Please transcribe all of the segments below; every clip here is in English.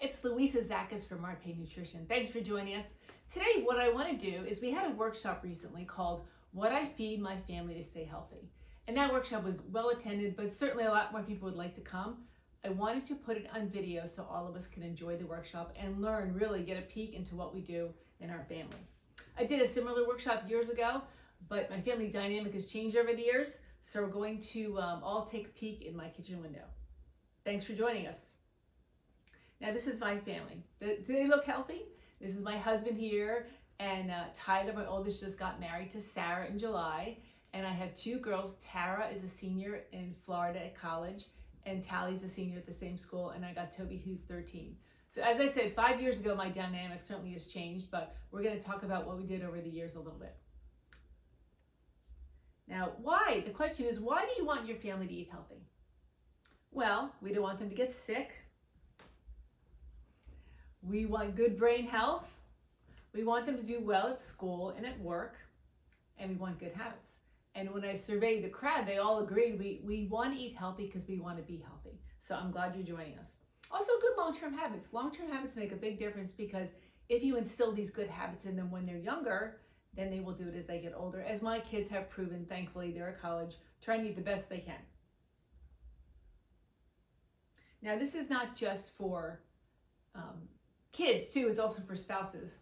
it's Louisa Zakis from Marpe Nutrition. Thanks for joining us. Today, what I want to do is we had a workshop recently called What I Feed My Family to Stay Healthy. And that workshop was well attended, but certainly a lot more people would like to come. I wanted to put it on video so all of us can enjoy the workshop and learn, really get a peek into what we do in our family. I did a similar workshop years ago, but my family dynamic has changed over the years, so we're going to all take a peek in my kitchen window. Thanks for joining us. Now this is my family. Do they look healthy? This is my husband here, and Tyler, my oldest, just got married to Sarah in July. And I have two girls. Tara is a senior in Florida at college, and Tally's a senior at the same school, and I got Toby, who's 13. So as I said, 5 years ago, my dynamic certainly has changed, but we're gonna talk about what we did over the years a little bit. Now, why? The question is, why do you want your family to eat healthy? Well, we don't want them to get sick. We want good brain health. We want them to do well at school and at work, and we want good habits. And when I surveyed the crowd, they all agreed we want to eat healthy because we want to be healthy. So I'm glad you're joining us. Also, good long-term habits. Long-term habits make a big difference because if you instill these good habits in them when they're younger, then they will do it as they get older. As my kids have proven, thankfully, they're at college, trying to eat the best they can. Now, this is not just for kids too, it's also for spouses.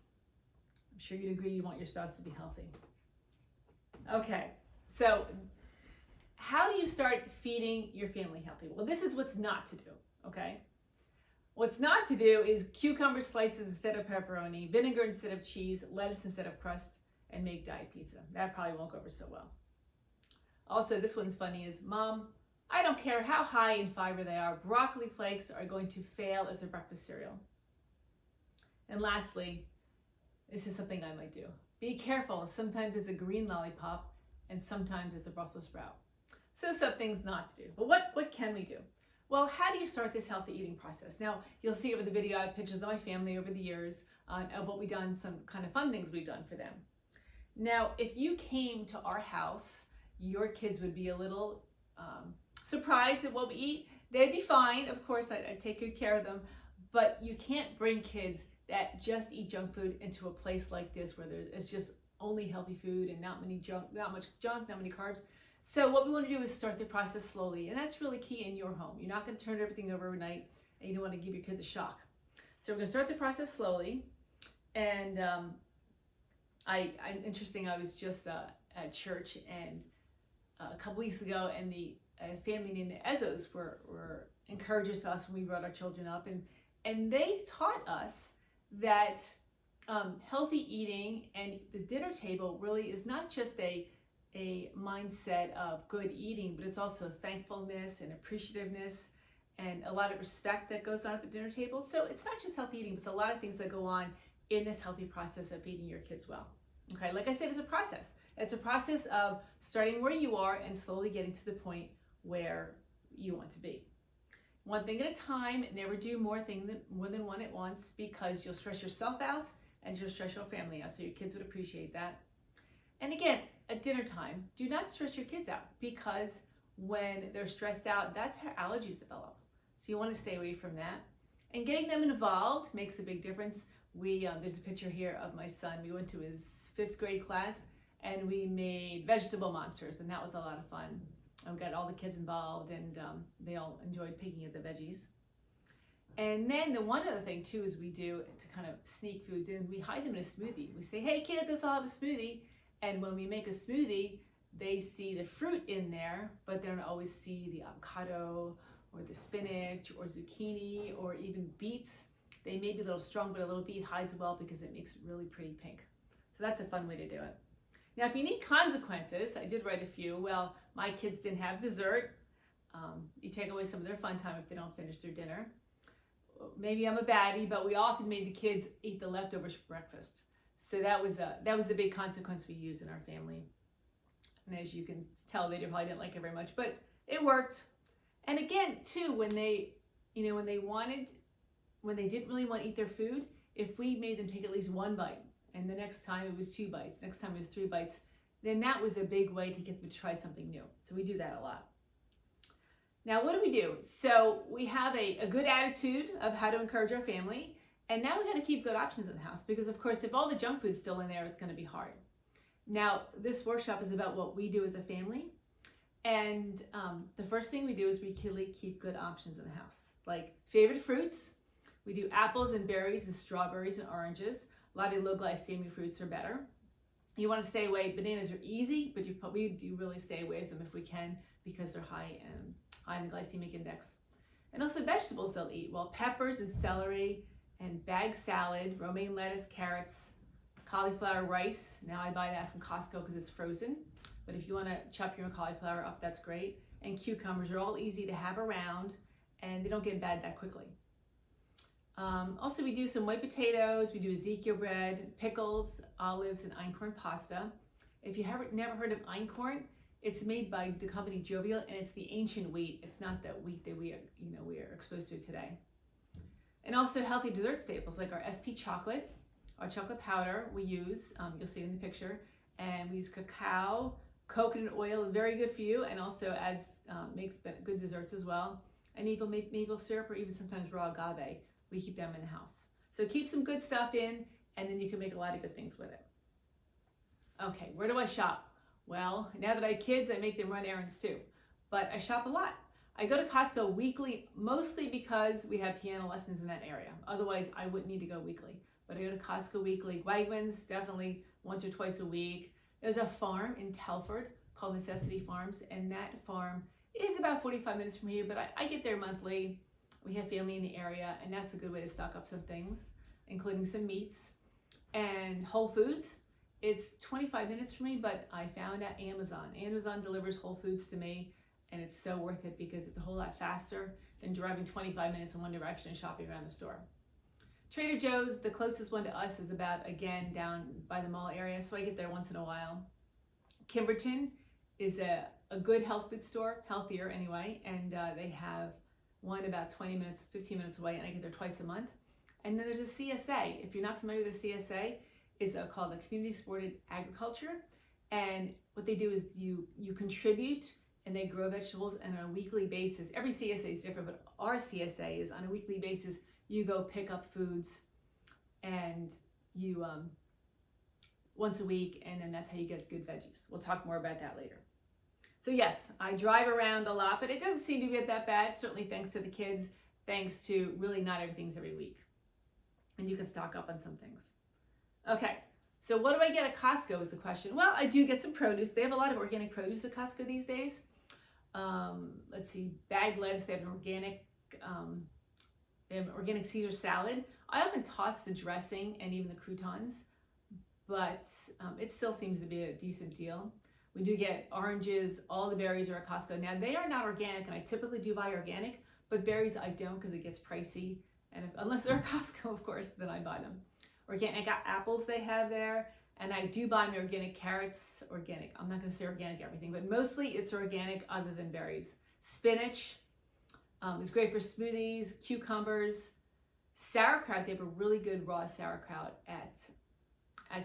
I'm sure you'd agree you want your spouse to be healthy. Okay, so how do you start feeding your family healthy? Well, this is what's not to do, okay? What's not to do is cucumber slices instead of pepperoni, vinegar instead of cheese, lettuce instead of crust, and make diet pizza. That probably won't go over so well. Also, this one's funny is, Mom, I don't care how high in fiber they are, broccoli flakes are going to fail as a breakfast cereal. And lastly, this is something I might do. Be careful, sometimes it's a green lollipop and sometimes it's a Brussels sprout. So some things not to do. But what can we do? Well, how do you start this healthy eating process? Now, you'll see over the video, I have pictures of my family over the years of what we've done, some kind of fun things we've done for them. Now, if you came to our house, your kids would be a little surprised at what we eat. They'd be fine, of course, I'd take good care of them, but you can't bring kids that just eat junk food into a place like this where it's just only healthy food and not much junk, not many carbs. So what we want to do is start the process slowly, and that's really key in your home. You're not going to turn everything over overnight, and you don't want to give your kids a shock. So we're going to start the process slowly, and interesting, I was just at church and a couple weeks ago, and the family named the Ezzos were encouragers to us when we brought our children up, and they taught us that healthy eating and the dinner table really is not just a mindset of good eating, but it's also thankfulness and appreciativeness and a lot of respect that goes on at the dinner table. So it's not just healthy eating, but it's a lot of things that go on in this healthy process of feeding your kids well. Okay, like I said, it's a process. It's a process of starting where you are and slowly getting to the point where you want to be. One thing at a time, never do more than one at once, because you'll stress yourself out and you'll stress your family out, so your kids would appreciate that. And again, at dinner time, do not stress your kids out, because when they're stressed out, that's how allergies develop. So you want to stay away from that. And getting them involved makes a big difference. There's a picture here of my son. We went to his 5th grade class and we made vegetable monsters, and that was a lot of fun. And we got all the kids involved, and they all enjoyed picking at the veggies. And then the one other thing too is we do to kind of sneak foods in, we hide them in a smoothie. We say, hey kids, let's all have a smoothie. And when we make a smoothie, they see the fruit in there, but they don't always see the avocado or the spinach or zucchini or even beets. They may be a little strong, but a little beet hides well because it makes it really pretty pink. So that's a fun way to do it. Now, if you need consequences, I did write a few. Well, my kids didn't have dessert. You take away some of their fun time if they don't finish their dinner. Maybe I'm a baddie, but we often made the kids eat the leftovers for breakfast. So that was a big consequence we used in our family. And as you can tell, they probably didn't like it very much, but it worked. And again, too, when they didn't really want to eat their food, if we made them take at least one bite, and the next time it was 2 bites, next time it was 3 bites, then that was a big way to get them to try something new. So we do that a lot. Now, what do? So we have a good attitude of how to encourage our family. And now we got to keep good options in the house because, of course, if all the junk food's still in there, it's going to be hard. Now, this workshop is about what we do as a family. And the first thing we do is we keep good options in the house. Like favorite fruits, we do apples and berries and strawberries and oranges. A lot of low glycemic fruits are better. You want to stay away. Bananas are easy, but we do really stay away from them if we can because they're high in the glycemic index. And also vegetables they'll eat. Well, peppers and celery and bagged salad, romaine lettuce, carrots, cauliflower rice. Now I buy that from Costco because it's frozen. But if you want to chop your cauliflower up, that's great. And cucumbers are all easy to have around and they don't get bad that quickly. Also, we do some white potatoes, we do Ezekiel bread, pickles, olives, and einkorn pasta. If you haven't never heard of einkorn, it's made by the company Jovial, and it's the ancient wheat. It's not that wheat that we are exposed to today. And also healthy dessert staples like our SP chocolate, our chocolate powder we use. You'll see it in the picture, and we use cacao, coconut oil, very good for you, and also makes good desserts as well. And even maple syrup or even sometimes raw agave. We keep them in the house. So keep some good stuff in, and then you can make a lot of good things with it. Okay, where do I shop? Well, now that I have kids, I make them run errands too. But I shop a lot. I go to Costco weekly, mostly because we have piano lessons in that area. Otherwise, I wouldn't need to go weekly. But I go to Costco weekly. Wegmans, definitely once or twice a week. There's a farm in Telford called Necessity Farms, and that farm is about 45 minutes from here, but I get there monthly. We have family in the area, and that's a good way to stock up some things, including some meats. And Whole Foods, it's 25 minutes from me, but I found at Amazon. Amazon delivers Whole Foods to me, and it's so worth it because it's a whole lot faster than driving 25 minutes in one direction and shopping around the store. Trader Joe's, the closest one to us, is about, again, down by the mall area, so I get there once in a while. Kimberton is a good health food store, healthier anyway, and they have one about 15 minutes away, and I get there twice a month. And then there's a CSA. If you're not familiar with the CSA, it's called the Community Supported Agriculture. And what they do is you contribute, and they grow vegetables, and on a weekly basis, every CSA is different, but our CSA is on a weekly basis, you go pick up foods, and you, once a week, and then that's how you get good veggies. We'll talk more about that later. So yes, I drive around a lot, but it doesn't seem to get that bad, certainly thanks to the kids, thanks to really not everything's every week. And you can stock up on some things. Okay, so what do I get at Costco is the question. Well, I do get some produce. They have a lot of organic produce at Costco these days. Let's see, bagged lettuce, they have an organic Caesar salad. I often toss the dressing and even the croutons, but it still seems to be a decent deal. We do get oranges, all the berries are at Costco. Now, they are not organic, and I typically do buy organic, but berries I don't because it gets pricey. And unless they're at Costco, of course, then I buy them. Organic apples they have there, and I do buy my organic carrots, organic. I'm not going to say organic everything, but mostly it's organic other than berries. Spinach is great for smoothies, cucumbers. Sauerkraut, they have a really good raw sauerkraut at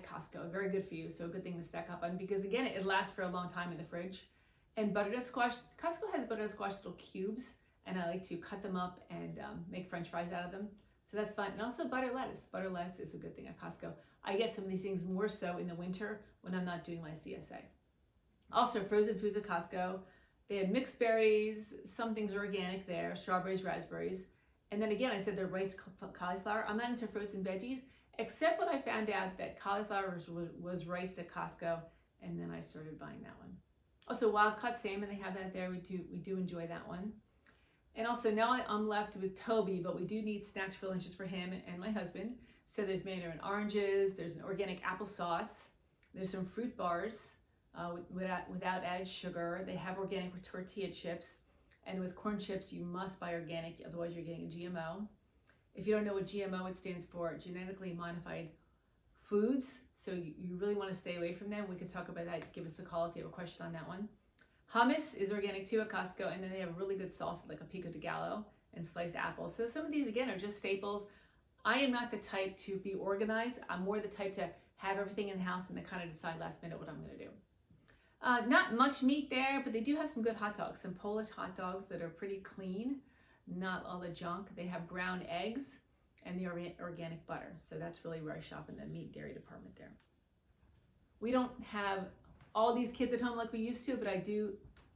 Costco, very good for you, so a good thing to stack up on because again, it lasts for a long time in the fridge. And butternut squash, Costco has butternut squash little cubes, and I like to cut them up and make French fries out of them, so that's fun. And also butter lettuce is a good thing at Costco. I get some of these things more so in the winter when I'm not doing my CSA. Also frozen foods at Costco, they have mixed berries, some things are organic there, strawberries, raspberries, and then again I said they're rice cauliflower. I'm not into frozen veggies, except when I found out that cauliflower was riced at Costco, and then I started buying that one. Also, wild caught salmon, they have that there. We do enjoy that one. And also now I'm left with Toby, but we do need snacks for lunches for him and my husband. So there's mandarin oranges, there's an organic applesauce, there's some fruit bars without added sugar. They have organic with tortilla chips, and with corn chips you must buy organic, otherwise you're getting a GMO. If you don't know what GMO, it stands for genetically modified foods. So you really want to stay away from them. We could talk about that. Give us a call if you have a question on that one. Hummus is organic too at Costco, and then they have really good salsa like a pico de gallo and sliced apples. So some of these, again, are just staples. I am not the type to be organized. I'm more the type to have everything in the house and then kind of decide last minute what I'm going to do. Not much meat there, but they do have some good hot dogs, some Polish hot dogs that are pretty clean, not all the junk. They have brown eggs and the organic butter. So that's really where I shop in the meat dairy department there. We don't have all these kids at home like we used to, but I do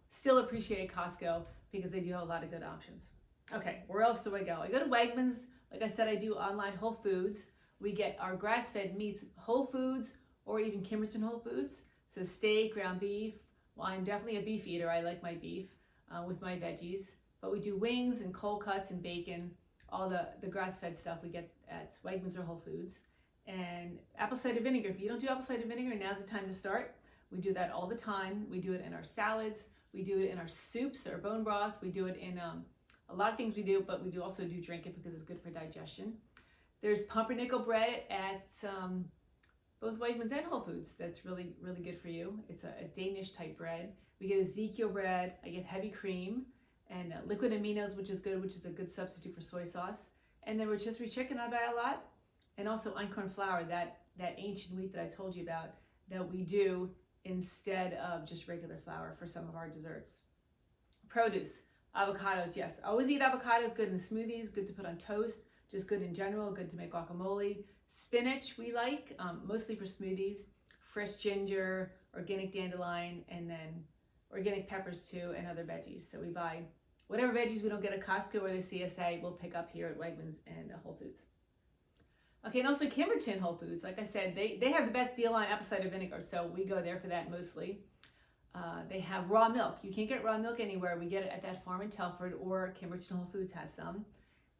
still appreciate Costco because they do have a lot of good options. Okay, where else do I go? I go to Wegmans. Like I said, I do online Whole Foods. We get our grass-fed meats Whole Foods or even Kimberton Whole Foods. So steak, ground beef. Well, I'm definitely a beef eater. I like my beef with my veggies. But we do wings and cold cuts and bacon. All the grass-fed stuff we get at Wegmans or Whole Foods. And apple cider vinegar. If you don't do apple cider vinegar, now's the time to start. We do that all the time. We do it in our salads. We do it in our soups or bone broth. We do it in a lot of things we do, but we do also drink it because it's good for digestion. There's pumpernickel bread at both Wegmans and Whole Foods. That's really, really good for you. It's a Danish type bread. We get Ezekiel bread. I get heavy cream and liquid aminos, which is good, which is a good substitute for soy sauce. And then rotisserie chicken I buy a lot. And also einkorn flour, that ancient wheat that I told you about, that we do instead of just regular flour for some of our desserts. Produce, avocados, yes. Always eat avocados, good in smoothies, good to put on toast, just good in general, good to make guacamole. Spinach we like, mostly for smoothies. Fresh ginger, organic dandelion, and then organic peppers too, and other veggies. So we buy whatever veggies we don't get at Costco or the CSA, we'll pick up here at Wegmans and Whole Foods. Okay, and also Kimberton Whole Foods. Like I said, they have the best deal on apple cider vinegar, so we go there for that mostly. They have raw milk. You can't get raw milk anywhere. We get it at that farm in Telford, or Kimberton Whole Foods has some.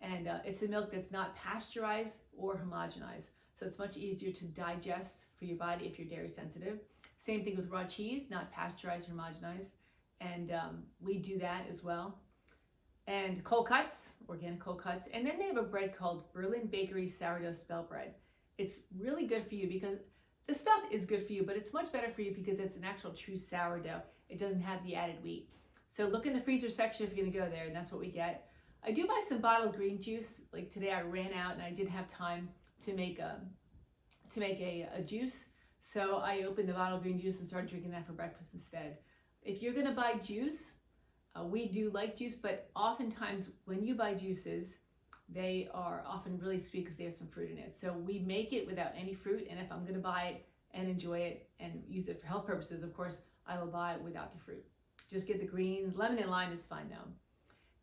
And it's a milk that's not pasteurized or homogenized. So it's much easier to digest for your body if you're dairy sensitive. Same thing with raw cheese, not pasteurized or homogenized. And we do that as well. And cold cuts, organic cold cuts. And then they have a bread called Berlin Bakery Sourdough Spelt Bread. It's really good for you because the spelt is good for you, but it's much better for you because it's an actual true sourdough. It doesn't have the added wheat. So look in the freezer section if you're gonna go there, and that's what we get. I do buy some bottled green juice. Like today I ran out and I didn't have time to make a juice. So I opened the bottled green juice and started drinking that for breakfast instead. If you're gonna buy juice, we do like juice, but oftentimes when you buy juices, they are often really sweet because they have some fruit in it. So we make it without any fruit, and if I'm gonna buy it and enjoy it and use it for health purposes, of course, I will buy it without the fruit. Just get the greens. Lemon and lime is fine though.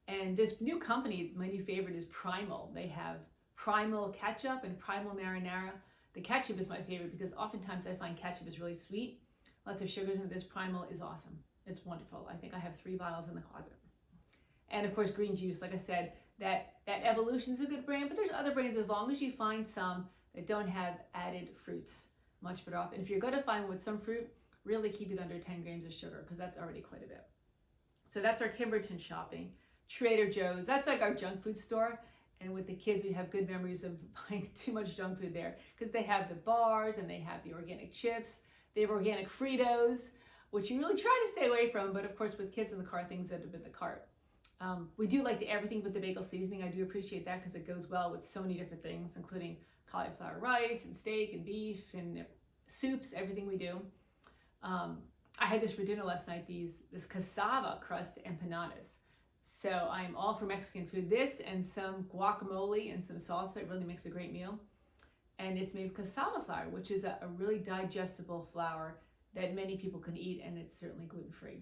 And this new company, my new favorite is Primal. They have Primal ketchup and Primal marinara. The ketchup is my favorite because oftentimes I find ketchup is really sweet. Lots of sugars in it. This Primal is awesome. It's wonderful. I think I have 3 bottles in the closet. And of course, green juice, like I said, that Evolution's a good brand, but there's other brands as long as you find some that don't have added fruits, much better off. And if you're going to find with some fruit, really keep it under 10 grams of sugar because that's already quite a bit. So that's our Kimberton shopping. Trader Joe's, that's like our junk food store. And with the kids, we have good memories of buying too much junk food there because they have the bars and they have the organic chips. They have organic Fritos, which you really try to stay away from. But of course, with kids in the car, things end up in the cart. We do like the everything but the bagel seasoning. I do appreciate that because it goes well with so many different things, including cauliflower rice and steak and beef and soups, everything we do. I had this for dinner last night, this cassava crust empanadas. So I'm all for Mexican food. This and some guacamole and some salsa, it really makes a great meal. And it's made with cassava flour, which is a really digestible flour that many people can eat, and it's certainly gluten-free.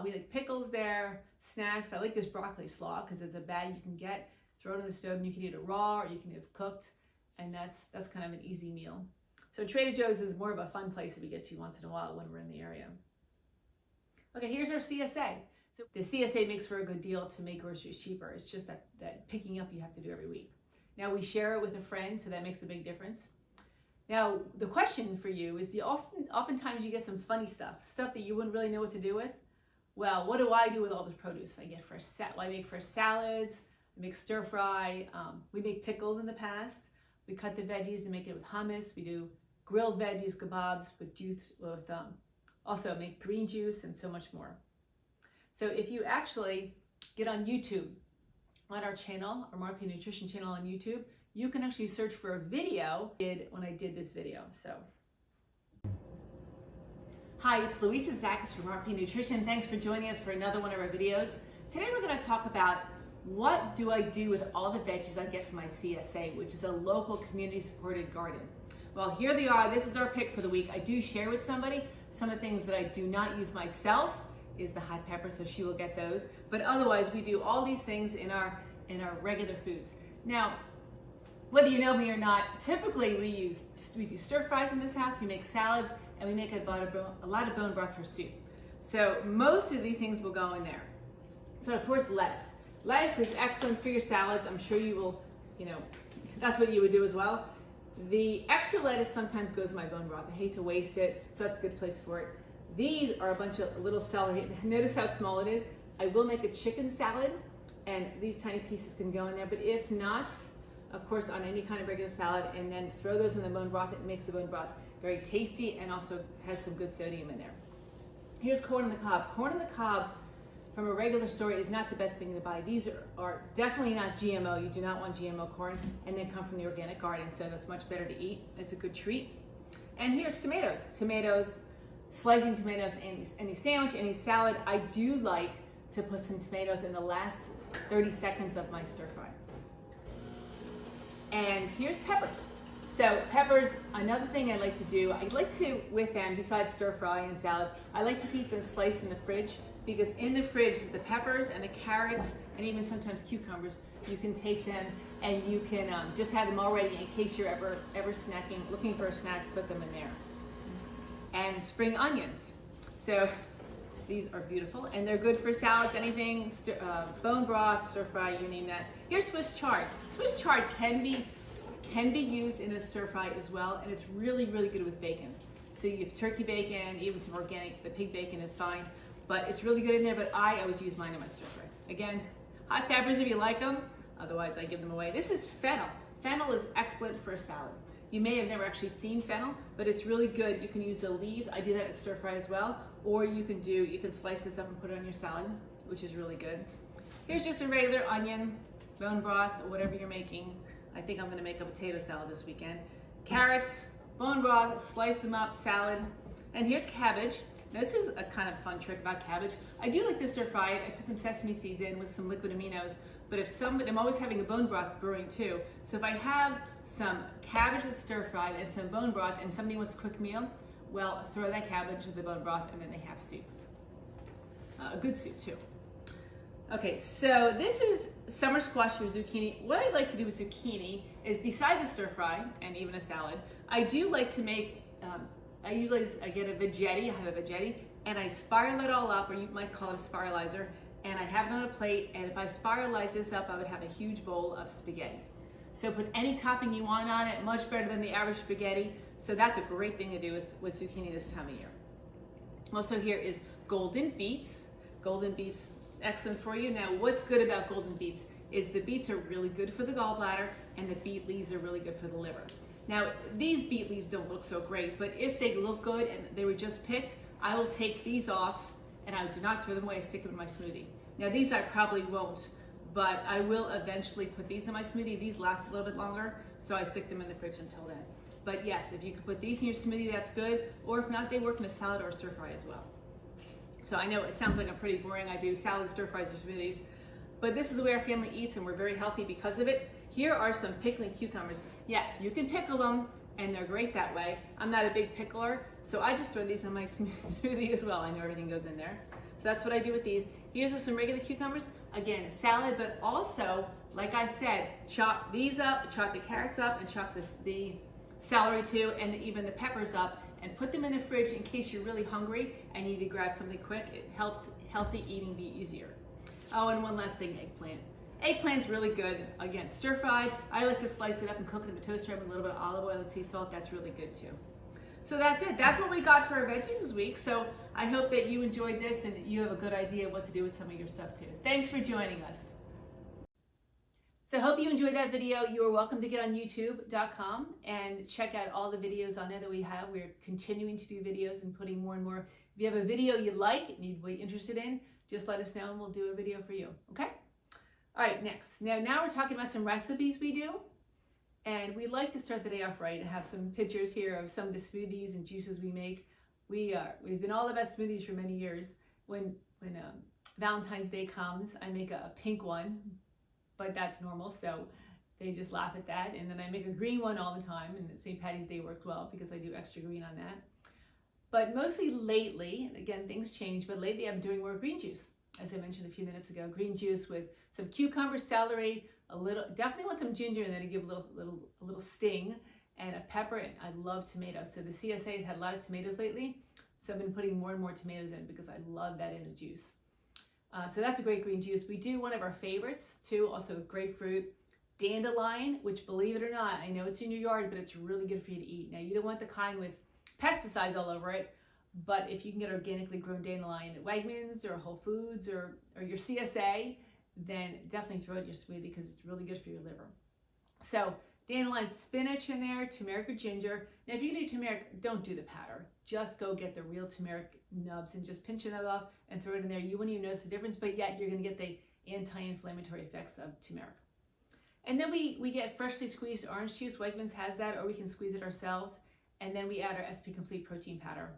We like pickles there, snacks. I like this broccoli slaw because it's a bag you can get, throw it in the stove, and you can eat it raw or you can eat it cooked, and that's kind of an easy meal. So Trader Joe's is more of a fun place that we get to once in a while when we're in the area. Okay, here's our CSA. So the CSA makes for a good deal to make groceries cheaper. It's just that picking up you have to do every week. Now we share it with a friend, so that makes a big difference. Now the question for you is, oftentimes you get some funny stuff that you wouldn't really know what to do with. Well, what do I do with all this produce? I make fresh salads, I make stir fry, we make pickles in the past. We cut the veggies and make it with hummus. We do grilled veggies, kebabs with also make green juice and so much more. So if you actually get on YouTube, on our channel, our Marpia Nutrition channel on YouTube, you can actually search for a video when I did this video. So, Hi, it's Louisa Zakis from RP Nutrition. Thanks for joining us for another one of our videos. Today we're going to talk about what do I do with all the veggies I get from my CSA, which is a local community supported garden. Well, here they are. This is our pick for the week. I do share with somebody some of the things that I do not use myself is the hot pepper, so she will get those. But otherwise, we do all these things in our regular foods. Now, whether you know me or not, typically we do stir fries in this house, we make salads, and we make a lot of bone broth for soup. So most of these things will go in there. So of course, lettuce. Lettuce is excellent for your salads. I'm sure you will, that's what you would do as well. The extra lettuce sometimes goes in my bone broth. I hate to waste it, so that's a good place for it. These are a bunch of little celery. Notice how small it is. I will make a chicken salad, and these tiny pieces can go in there, but if not, of course, on any kind of regular salad, and then throw those in the bone broth. It makes the bone broth very tasty and also has some good sodium in there. Here's corn on the cob. Corn on the cob from a regular store is not the best thing to buy. These are definitely not GMO. You do not want GMO corn, and they come from the organic garden, so that's much better to eat. It's a good treat. And here's tomatoes. Tomatoes, slicing tomatoes in any sandwich, any salad. I do like to put some tomatoes in the last 30 seconds of my stir fry. And here's peppers. So peppers, another thing I like to do, I like to, with them, besides stir fry and salads, I like to keep them sliced in the fridge, because in the fridge, the peppers and the carrots, and even sometimes cucumbers, you can take them and you can just have them already in case you're ever snacking, looking for a snack, put them in there. And spring onions. So these are beautiful, and they're good for salads, anything, bone broth, stir fry, you name that. Here's Swiss chard. Swiss chard can be used in a stir fry as well, and it's really, really good with bacon. So you have turkey bacon, even some organic, the pig bacon is fine, but it's really good in there, but I always use mine in my stir fry. Again, hot peppers if you like them, otherwise I give them away. This is fennel. Fennel is excellent for a salad. You may have never actually seen fennel, but it's really good. You can use the leaves. I do that at stir fry as well. Or you can slice this up and put it on your salad, which is really good. Here's just a regular onion, bone broth, or whatever you're making. I think I'm gonna make a potato salad this weekend. Carrots, bone broth, slice them up, salad. And here's cabbage. Now this is a kind of fun trick about cabbage. I do like to stir fry it. I put some sesame seeds in with some liquid aminos, but I'm always having a bone broth brewing too. So if I have some cabbage that's stir fried and some bone broth and somebody wants a quick meal, well, throw that cabbage with the bone broth and then they have soup. A good soup too. Okay, so this is summer squash or zucchini. What I like to do with zucchini is, besides the stir fry and even a salad, I do like to make, I get a veggetti, I have a veggetti, and I spiral it all up, or you might call it a spiralizer, and I have it on a plate, and if I spiralize this up, I would have a huge bowl of spaghetti. So put any topping you want on it, much better than the average spaghetti. So that's a great thing to do with zucchini this time of year. Also here is golden beets. Golden beets, excellent for you. Now what's good about golden beets is the beets are really good for the gallbladder, and the beet leaves are really good for the liver. Now these beet leaves don't look so great, but if they look good and they were just picked, I will take these off and I do not throw them away, I stick them in my smoothie. Now these I probably won't, but I will eventually put these in my smoothie. These last a little bit longer, so I stick them in the fridge until then. But yes, if you could put these in your smoothie, that's good. Or if not, they work in a salad or a stir fry as well. So I know it sounds like I'm pretty boring. I do salad, stir fries, or smoothies, but this is the way our family eats, and we're very healthy because of it. Here are some pickling cucumbers. Yes, you can pickle them, and they're great that way. I'm not a big pickler, so I just throw these in my smoothie as well. I know everything goes in there. So that's what I do with these. Here's some regular cucumbers. Again, salad, but also, like I said, chop these up, chop the carrots up, and chop the celery too, and even the peppers up, and put them in the fridge in case you're really hungry and you need to grab something quick. It helps healthy eating be easier. Oh, and one last thing, eggplant. Eggplant's really good. Again, stir fried. I like to slice it up and cook it in the toaster with a little bit of olive oil and sea salt. That's really good too. So that's it. That's what we got for our veggies this week. So I hope that you enjoyed this and that you have a good idea what to do with some of your stuff too. Thanks for joining us. So I hope you enjoyed that video. You are welcome to get on youtube.com and check out all the videos on there that we have. We're continuing to do videos and putting more and more. If you have a video you like and you'd be interested in, just let us know and we'll do a video for you. Okay? All right, next. Now we're talking about some recipes we do. And we like to start the day off right and have some pictures here of some of the smoothies and juices we make. we've been all about smoothies for many years. When Valentine's Day comes, I make a pink one, but that's normal, so they just laugh at that. And then I make a green one all the time, and St. Patty's Day worked well because I do extra green on that. But mostly lately, and again, things change, but lately I'm doing more green juice. As I mentioned a few minutes ago, green juice with some cucumber, celery, definitely want some ginger in there to give a little sting, and a pepper, and I love tomatoes. So the CSA has had a lot of tomatoes lately, so I've been putting more and more tomatoes in because I love that in the juice. So that's a great green juice. We do one of our favorites too, also grapefruit, dandelion, which, believe it or not, I know it's in your yard, but it's really good for you to eat. Now, you don't want the kind with pesticides all over it, but if you can get organically grown dandelion at Wegmans or Whole Foods or your CSA, then definitely throw it in your smoothie because it's really good for your liver. So dandelion, spinach in there, turmeric or ginger. Now, if you do turmeric, don't do the powder. Just go get the real turmeric nubs and just pinch it off and throw it in there. You wouldn't even notice the difference, but yet you're going to get the anti-inflammatory effects of turmeric. And then we get freshly squeezed orange juice. Wegmans has that, or we can squeeze it ourselves. And then we add our SP Complete protein powder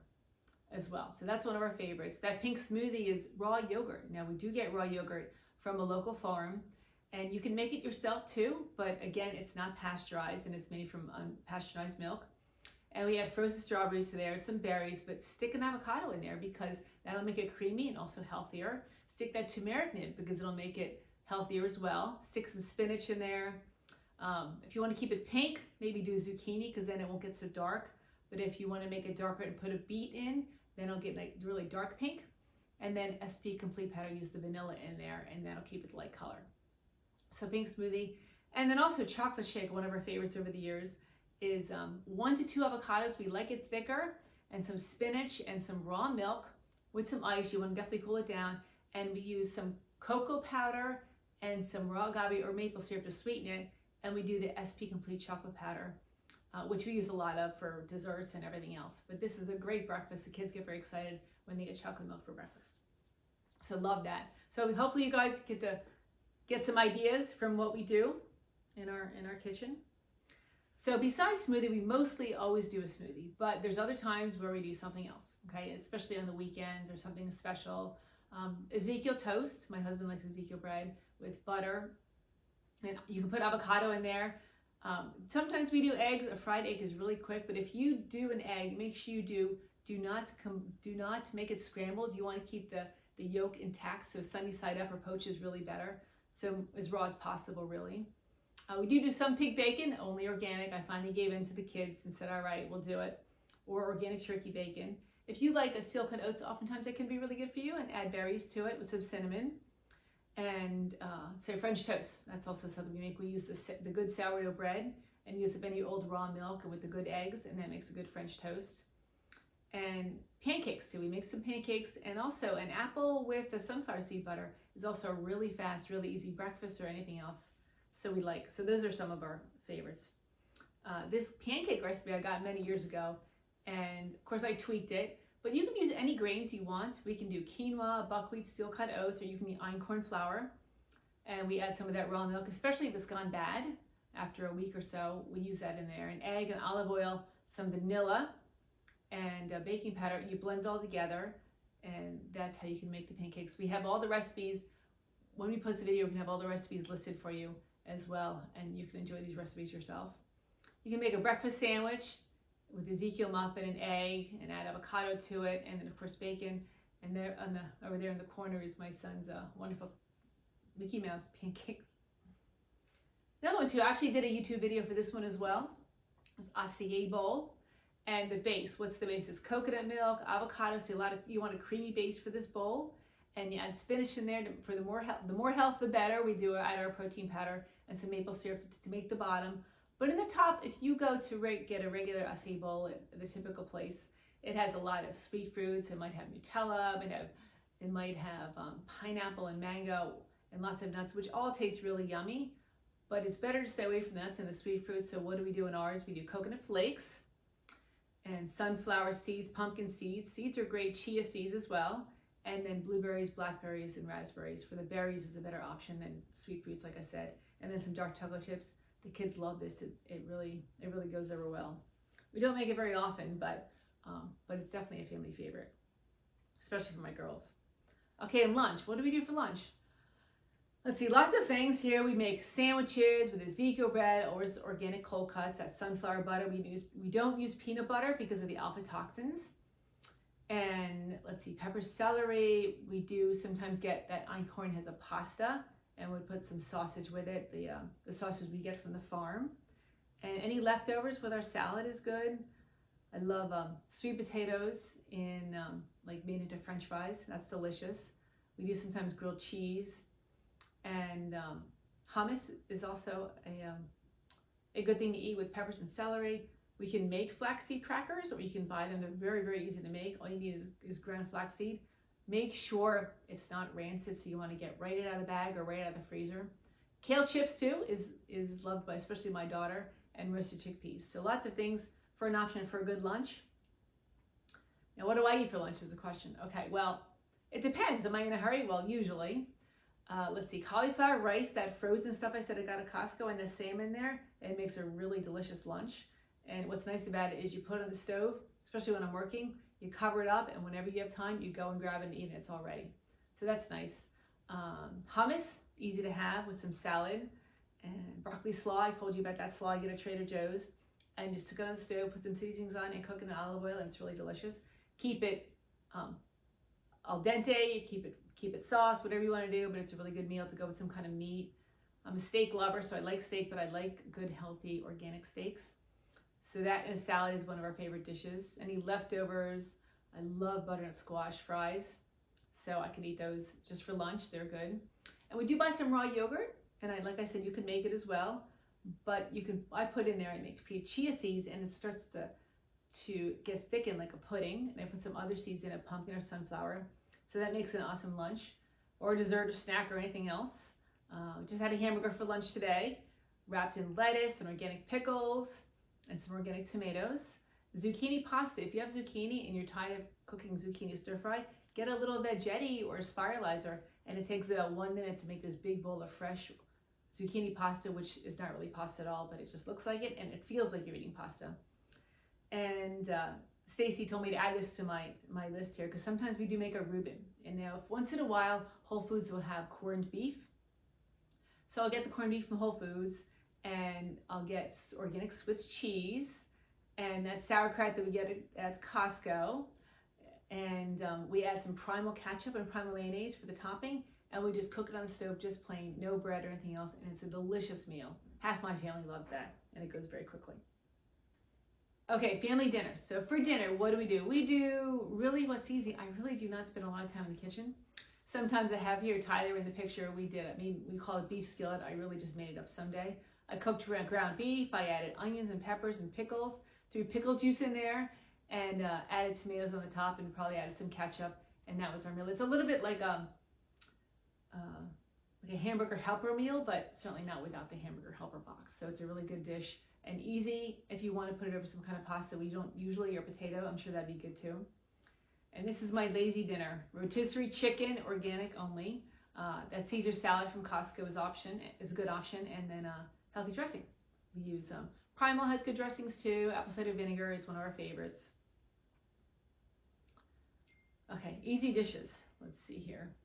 as well. So that's one of our favorites. That pink smoothie is raw yogurt. Now, we do get raw yogurt from a local farm, and you can make it yourself too, but again, it's not pasteurized and it's made from unpasteurized milk. And we add frozen strawberries to there, some berries, but stick an avocado in there because that'll make it creamy and also healthier. Stick that turmeric nib because it'll make it healthier as well. Stick some spinach in there. If you want to keep it pink, maybe do zucchini because then it won't get so dark. But if you want to make it darker and put a beet in, then it'll get like really dark pink. And then SP Complete powder, use the vanilla in there, and that'll keep it light color. So pink smoothie. And then also chocolate shake, one of our favorites over the years, is 1 to 2 avocados. We like it thicker, and some spinach and some raw milk with some ice. You want to definitely cool it down. And we use some cocoa powder and some raw agave or maple syrup to sweeten it. And we do the SP Complete chocolate powder, which we use a lot of for desserts and everything else. But this is a great breakfast. The kids get very excited when they get chocolate milk for breakfast. So love that. So hopefully you guys get to get some ideas from what we do in our kitchen. So besides smoothie, we mostly always do a smoothie, but there's other times where we do something else, okay? Especially on the weekends or something special. Ezekiel toast. My husband likes Ezekiel bread with butter. And you can put avocado in there. Sometimes we do eggs. A fried egg is really quick, but if you do an egg, make sure you do not make it scrambled. You want to keep the yolk intact, so sunny side up or poached is really better. So as raw as possible, really. We do some pig bacon, only organic. I finally gave in to the kids and said, all right, we'll do it. Or organic turkey bacon. If you like a steel cut oats, oftentimes it can be really good for you, and add berries to it with some cinnamon. And say French toast. That's also something we make. We use the good sourdough bread and use any old raw milk with the good eggs, and that makes a good French toast. And pancakes too. We make some pancakes, and also an apple with the sunflower seed butter is also a really fast, really easy breakfast or anything else. So we like. So those are some of our favorites. This pancake recipe I got many years ago, and of course I tweaked it. But you can use any grains you want. We can do quinoa, buckwheat, steel cut oats, or you can use einkorn flour. And we add some of that raw milk, especially if it's gone bad after a week or so. We use that in there. An egg, and olive oil, some vanilla, and baking powder. You blend it all together, and that's how you can make the pancakes. We have all the recipes. When we post a video, we can have all the recipes listed for you as well, and you can enjoy these recipes yourself. You can make a breakfast sandwich with Ezekiel muffin and egg, and add avocado to it, and then of course bacon. And there over there in the corner is my son's wonderful Mickey Mouse pancakes. Another one too, I actually did a YouTube video for this one as well. It's acai bowl. And the base, what's the base? It's coconut milk, avocado, so you want a creamy base for this bowl. And you add spinach in there for the more health, the better. We do add our protein powder and some maple syrup to make the bottom. But in the top, if you go to get a regular acai bowl at the typical place, it has a lot of sweet fruits. It might have Nutella, it might have pineapple and mango and lots of nuts, which all taste really yummy. But it's better to stay away from the nuts and the sweet fruits. So what do we do in ours? We do coconut flakes and sunflower seeds, pumpkin seeds. Seeds are great, chia seeds as well. And then blueberries, blackberries, and raspberries. For the berries is a better option than sweet fruits, like I said. And then some dark chocolate chips. The kids love this. It really goes over well. We don't make it very often, but but it's definitely a family favorite, especially for my girls. Okay, and lunch. What do we do for lunch? Let's see, lots of things here. We make sandwiches with Ezekiel bread or organic cold cuts. That's sunflower butter. We don't use peanut butter because of the alpha toxins. And let's see, pepper celery. We do sometimes get that Einkorn has a pasta, and we put some sausage with it, the sausage we get from the farm. And any leftovers with our salad is good. I love sweet potatoes in like made into French fries. That's delicious. We do sometimes grilled cheese, and hummus is also a good thing to eat with peppers and celery. We can make flaxseed crackers, or you can buy them. They're very, very easy to make. All you need is ground flaxseed. Make sure it's not rancid, so you want to get right out of the bag or right out of the freezer. Kale chips too is loved by especially my daughter, and roasted chickpeas. So lots of things for an option for a good lunch. Now, what do I eat for lunch is the question. Okay, well, it depends. Am I in a hurry? Well, usually. Let's see, cauliflower rice, that frozen stuff I said I got at Costco, and the salmon there, it makes a really delicious lunch. And what's nice about it is you put it on the stove, especially when I'm working, you cover it up, and whenever you have time, you go and grab it and eat it. It's all ready. So that's nice. Hummus, easy to have with some salad. And broccoli slaw, I told you about that slaw I get at Trader Joe's. And just took it on the stove, put some seasonings on, and cook it in olive oil, and it's really delicious. Keep it al dente, keep it soft, whatever you want to do, but it's a really good meal to go with some kind of meat. I'm a steak lover, so I like steak, but I like good, healthy, organic steaks. So that in a salad is one of our favorite dishes. Any leftovers, I love butternut squash fries, so I can eat those just for lunch. They're good. And we do buy some raw yogurt, and like I said, you can make it as well. But I put in there, I make chia seeds, and it starts to get thickened like a pudding. And I put some other seeds in it, pumpkin or sunflower. So that makes an awesome lunch, or dessert or snack or anything else. Just had a hamburger for lunch today, wrapped in lettuce and organic pickles and some organic tomatoes. Zucchini pasta. If you have zucchini and you're tired of cooking zucchini stir fry, get a little Veggetti or a spiralizer, and it takes about 1 minute to make this big bowl of fresh zucchini pasta, which is not really pasta at all, but it just looks like it, and it feels like you're eating pasta. And Stacy told me to add this to my list here, because sometimes we do make a Reuben. And now, if once in a while, Whole Foods will have corned beef. So I'll get the corned beef from Whole Foods, and I'll get organic Swiss cheese, and that sauerkraut that we get at Costco. And we add some Primal ketchup and Primal mayonnaise for the topping, and we just cook it on the stove, just plain, no bread or anything else, and it's a delicious meal. Half my family loves that, and it goes very quickly. Okay, family dinner. So for dinner, what do? We do really what's easy. I really do not spend a lot of time in the kitchen. Sometimes I have here Tyler in the picture. We call it beef skillet. I really just made it up someday. I cooked ground beef. I added onions and peppers and pickles, threw pickle juice in there, and added tomatoes on the top, and probably added some ketchup, and that was our meal. It's a little bit like a hamburger helper meal, but certainly not without the hamburger helper box. So it's a really good dish and easy if you want to put it over some kind of pasta. We don't usually, or potato. I'm sure that'd be good too. And this is my lazy dinner: rotisserie chicken, organic only. That Caesar salad from Costco is a good option, and then healthy dressing. We use Primal has good dressings too. Apple cider vinegar is one of our favorites. Okay, easy dishes. Let's see here.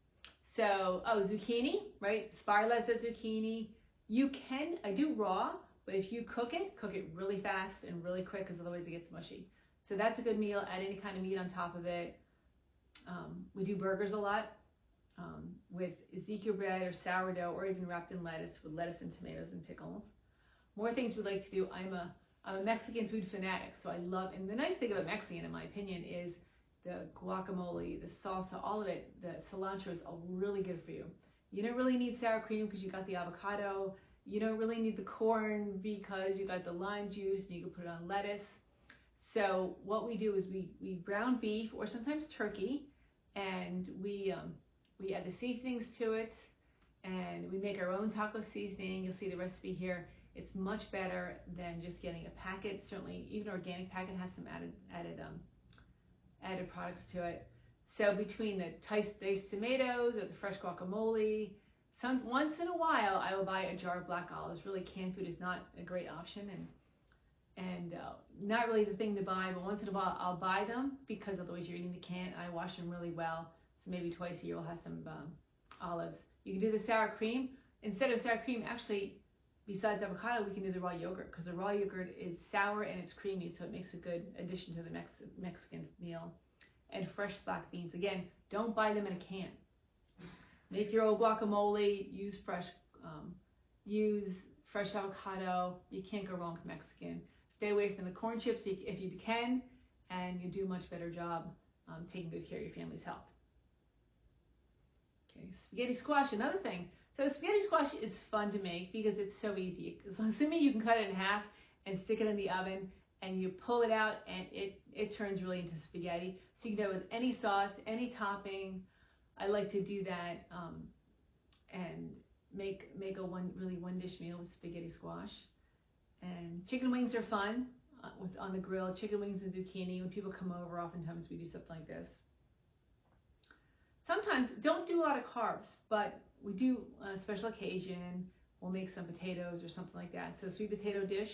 So, zucchini, right? Spiralized zucchini. I do raw, but if you cook it really fast and really quick, because otherwise it gets mushy. So that's a good meal. Add any kind of meat on top of it. We do burgers a lot with Ezekiel bread or sourdough, or even wrapped in lettuce, with lettuce and tomatoes and pickles. More things we like to do. I'm a Mexican food fanatic, so I love, and the nice thing about Mexican, in my opinion, is the guacamole, the salsa, all of it. The cilantro is all really good for you. You don't really need sour cream because you got the avocado. You don't really need the corn because you got the lime juice, and you can put it on lettuce. So what we do is we brown beef, or sometimes turkey, and we add the seasonings to it, and we make our own taco seasoning. You'll see the recipe here. It's much better than just getting a packet. Certainly, even organic packet has some added products to it. So between the diced tomatoes or the fresh guacamole, once in a while I will buy a jar of black olives. Really, canned food is not a great option, and and not really the thing to buy, but once in a while I'll buy them because otherwise you're eating the can. I wash them really well, so maybe twice a year we'll have some olives. You can do the sour cream. Instead of sour cream, actually, besides avocado, we can do the raw yogurt because the raw yogurt is sour and it's creamy, so it makes a good addition to the Mexican meal. And fresh black beans. Again, don't buy them in a can. Make your own guacamole. Use fresh avocado. You can't go wrong with Mexican. Stay away from the corn chips if you can, and you do a much better job taking good care of your family's health. Okay, spaghetti squash, another thing. So spaghetti squash is fun to make because it's so easy. Assuming you can cut it in half and stick it in the oven, and you pull it out, and it turns really into spaghetti. So you can do it with any sauce, any topping. I like to do that and make a one dish meal with spaghetti squash. And chicken wings are fun on the grill. Chicken wings and zucchini. When people come over, oftentimes we do something like this. Sometimes don't do a lot of carbs, but we do a special occasion. We'll make some potatoes or something like that. So sweet potato dish,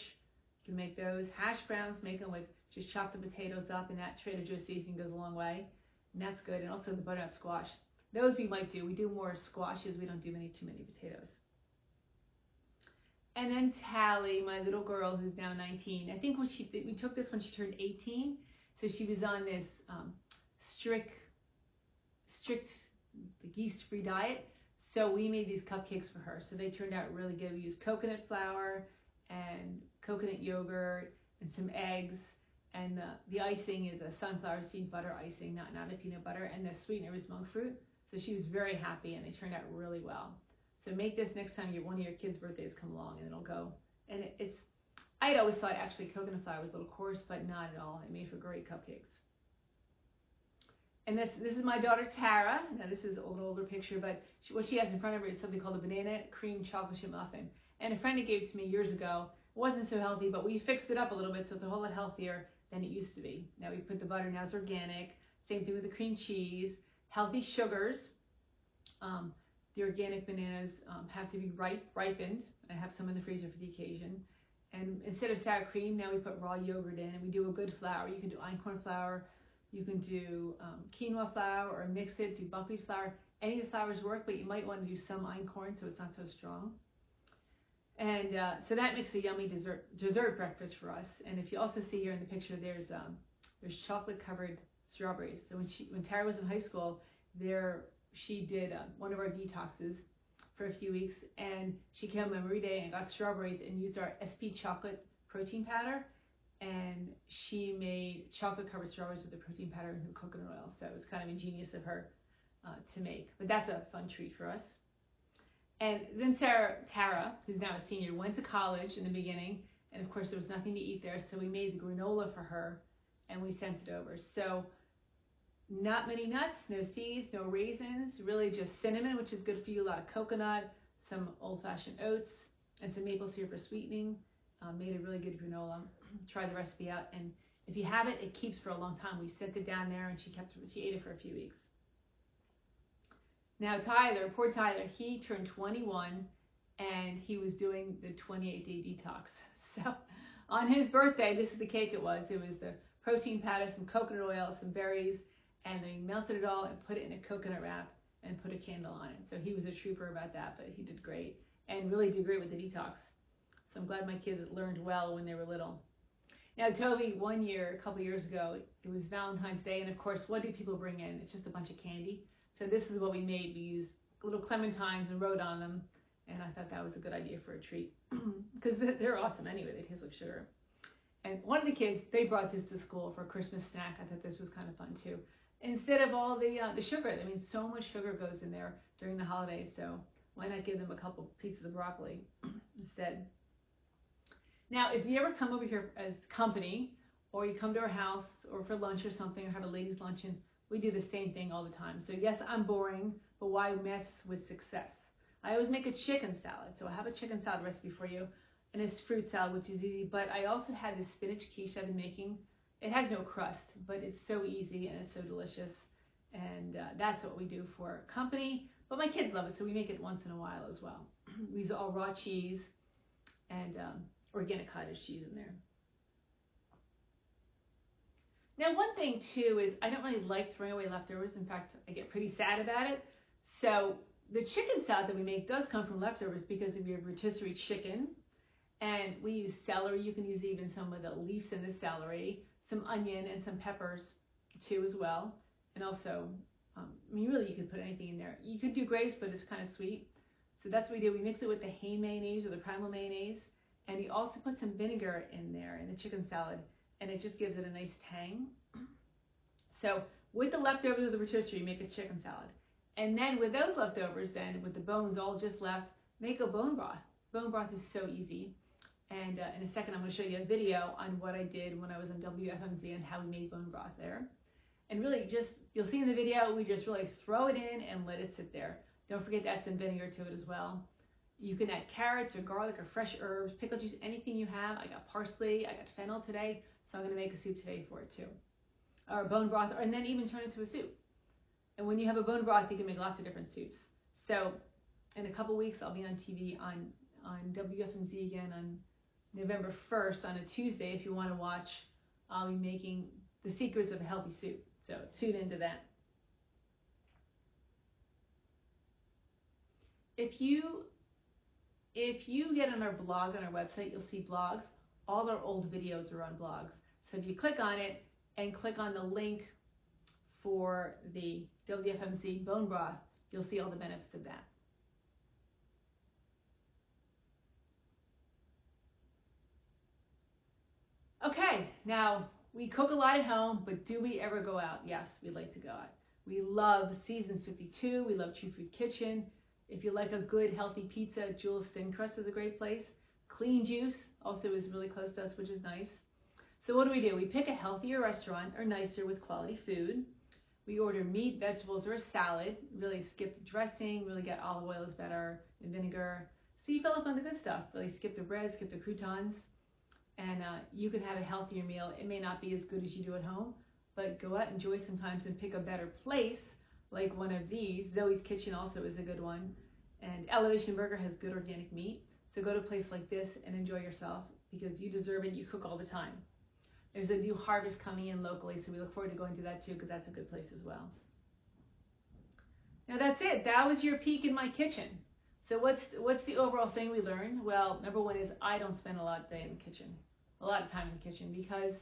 you can make those. Hash browns, make them with just chop the potatoes up, and that Trader Joe's seasoning goes a long way, and that's good. And also the butternut squash. Those we might do. We do more squashes. We don't do too many potatoes. And then Tally, my little girl who's now 19, I think we took this when she turned 18, so she was on this strict yeast-free diet. So we made these cupcakes for her. So they turned out really good. We used coconut flour and coconut yogurt and some eggs. And the icing is a sunflower seed butter icing, not a peanut butter. And the sweetener is monk fruit. So she was very happy, and they turned out really well. So make this next time one of your kids' birthdays come along, and it'll go. And I had always thought actually coconut flour was a little coarse, but not at all. It made for great cupcakes. And this is my daughter Tara. Now this is a little older picture, but what she has in front of her is something called a banana cream chocolate chip muffin. And a friend had gave it to me years ago. It wasn't so healthy, but we fixed it up a little bit so it's a whole lot healthier than it used to be. Now we put the butter, now it's organic. Same thing with the cream cheese. Healthy sugars. The organic bananas have to be ripened. I have some in the freezer for the occasion. And instead of sour cream, now we put raw yogurt in, and we do a good flour. You can do einkorn flour. You can do quinoa flour or mix it, do buckwheat flour. Any of the flours work, but you might want to do some einkorn so it's not so strong. And so that makes a yummy dessert breakfast for us. And if you also see here in the picture, there's chocolate covered strawberries. So when Tara was in high school, she did one of our detoxes for a few weeks, and she came home every day and got strawberries and used our SP chocolate protein powder. And she made chocolate covered strawberries with the protein powder and some coconut oil. So it was kind of ingenious of her to make. But that's a fun treat for us. And then Tara, who's now a senior, went to college in the beginning. And of course there was nothing to eat there. So we made the granola for her and we sent it over. So not many nuts, no seeds, no raisins, really just cinnamon, which is good for you, a lot of coconut, some old-fashioned oats, and some maple syrup for sweetening. Made a really good granola. Try the recipe out, and if you have it, it keeps for a long time. We sent it down there, and she ate it for a few weeks. Now Tyler, poor Tyler, he turned 21, and he was doing the 28-day detox. So on his birthday, this is the cake it was. It was the protein powder, some coconut oil, some berries, and they melted it all and put it in a coconut wrap and put a candle on it. So he was a trooper about that, but he did great and really did great with the detox. So I'm glad my kids learned well when they were little. Now Toby, one year, a couple years ago, it was Valentine's Day, and of course, what do people bring in? It's just a bunch of candy. So this is what we made. We used little clementines and wrote on them, and I thought that was a good idea for a treat because they're awesome anyway. They taste like sugar. And one of the kids, they brought this to school for a Christmas snack. I thought this was kind of fun too. Instead of all the sugar, I mean, so much sugar goes in there during the holidays, so why not give them a couple pieces of broccoli instead? Now, if you ever come over here as company, or you come to our house, or for lunch or something, or have a ladies' luncheon, we do the same thing all the time. So yes, I'm boring, but why mess with success? I always make a chicken salad. So I have a chicken salad recipe for you, and it's fruit salad, which is easy, but I also have this spinach quiche I've been making. It has no crust, but it's so easy and it's so delicious, and that's what we do for company. But my kids love it, so we make it once in a while as well. We use all raw cheese and organic cottage cheese in there. Now, one thing too is I don't really like throwing away leftovers. In fact, I get pretty sad about it. So the chicken salad that we make does come from leftovers because we have rotisserie chicken, and we use celery. You can use even some of the leaves in the celery, some onion and some peppers too as well. And also, I mean, really you could put anything in there. You could do grapes, but it's kind of sweet. So that's what we do. We mix it with the Hain mayonnaise or the Primal mayonnaise. And we also put some vinegar in there in the chicken salad, and it just gives it a nice tang. So with the leftovers of the rotisserie, make a chicken salad. And then with those leftovers, then with the bones all just left, make a bone broth. Bone broth is so easy. And in a second, I'm going to show you a video on what I did when I was on WFMZ and how we made bone broth there. And really just, you'll see in the video, we just really throw it in and let it sit there. Don't forget to add some vinegar to it as well. You can add carrots or garlic or fresh herbs, pickle juice, anything you have. I got parsley, I got fennel today, so I'm going to make a soup today for it too. Or bone broth, and then even turn it into a soup. And when you have a bone broth, you can make lots of different soups. So in a couple weeks, I'll be on TV on WFMZ again on November 1st on a Tuesday. If you want to watch, I'll be making the secrets of a healthy soup. So tune into that. If you get on our blog, on our website, you'll see blogs. All our old videos are on blogs. So if you click on it and click on the link for the WFMZ bone broth, you'll see all the benefits of that. Okay, now we cook a lot at home, but do we ever go out? Yes, we'd like to go out. We love Seasons 52. We love True Food Kitchen. If you like a good, healthy pizza, Jules Thin Crust is a great place. Clean Juice also is really close to us, which is nice. So what do? We pick a healthier restaurant or nicer with quality food. We order meat, vegetables, or a salad. Really skip the dressing. Really get olive oil is better and vinegar. So you fill up on the good stuff. Really skip the bread, skip the croutons. And you can have a healthier meal. It may not be as good as you do at home, but go out, enjoy sometimes, and pick a better place, like one of these. Zoe's Kitchen also is a good one. And Elevation Burger has good organic meat. So go to a place like this and enjoy yourself because you deserve it. You cook all the time. There's a new harvest coming in locally, so we look forward to going to that too because that's a good place as well. Now that's it. That was your peek in my kitchen. So what's the overall thing we learned? Well, number one is I don't spend a lot of time in the kitchen because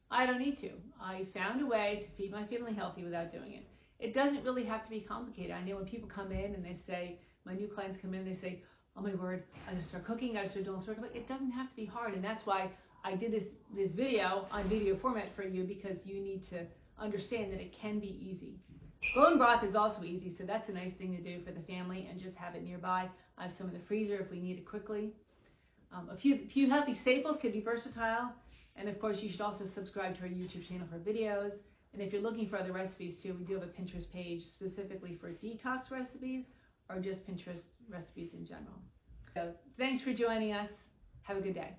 I don't need to. I found a way to feed my family healthy without doing it. It doesn't really have to be complicated. I know when people come in and they say, my new clients come in and they say, oh my word, I gotta start cooking, I gotta start doing this work. It doesn't have to be hard, and that's why I did this video on video format for you because you need to understand that it can be easy. Bone broth is also easy, so that's a nice thing to do for the family and just have it nearby. I have some in the freezer if we need it quickly. A few healthy staples can be versatile, and of course you should also subscribe to our YouTube channel for videos. And if you're looking for other recipes too, we do have a Pinterest page specifically for detox recipes or just Pinterest recipes in general. So thanks for joining us. Have a good day.